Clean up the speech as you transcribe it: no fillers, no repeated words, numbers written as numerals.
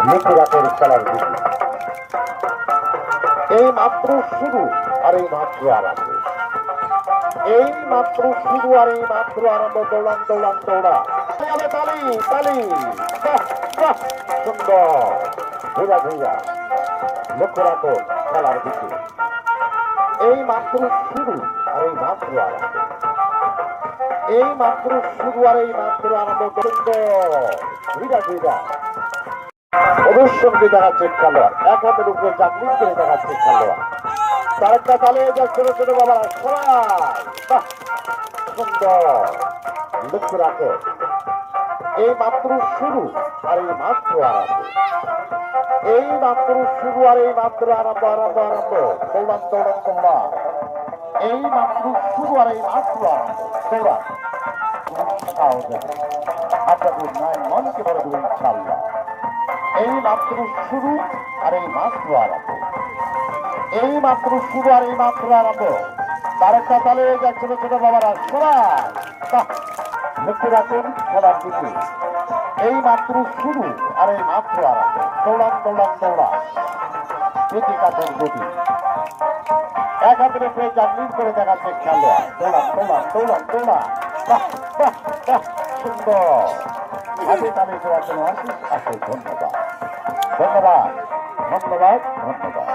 লিখিরাতের খেলার দিকে এই মাত্র শুরু আর এই মাত্র আরম্ভ, এই মাত্র শুরু আর এই মাত্র আরম্ভ। দৌড়ান দৌড়ান দৌড়া তালি তালি, সুন্দর ঘুরা ঘুরা। লক্ষ্য রাখো খেলার দিকে, এই মাত্র শুরু আর এই মাত্র আরম্ভ, এই মাত্র শুরু আর এই মাত্র আরম্ভ। সুন্দর ঘুরা ঘুরা অবশ্যই দেখাচ্ছে খেলোয়াড়, এক হাতের উপরে চাকরি করে দেখাচ্ছে খেলোয়াড়। তার একটা চালিয়ে যা ছোট ছোট বাবারা সবাই সুন্দর। লক্ষ্য রাখো এই মাত্র শুরু আর এই মাত্র আরম্ভ, এই মাত্র শুরু আর এই মাত্র আরম্ভ আরম্ভ আরম্ভ। দৌড়ান দৌড়ান তোমরা, এই মাত্র শুরু আর এই মাত্র আরম্ভ। দৌড়ান আপনাদের নয় মনকে বড় দেবেন ইনশাআল্লাহ। এই মাত্র শুরু আর এই মাত্র আরম্ভ, এই মাত্র শুরু আর এই মাত্র আরম্ভ। তার একটা তালে যা ছোট ছোট বাবারা সবাই লক্ষ্য রাখুন খেলার দিকে, এই মাত্র শুরু আর এই মাত্র আরম্ভ। দৌড়ান দৌড়ান দৌড়া প্রতি কাঠের গতি, এক হাতের উপরে জাগলিং করে দেখাচ্ছে খেলোয়াড়। দৌড়ান দৌড়ান দৌড়ান দৌড়া সুন্দর হাতে তালে দেওয়ার জন্য অশেষ অশেষ ধন্যবাদ ধন্যবাদ ধন্যবাদ ধন্যবাদ।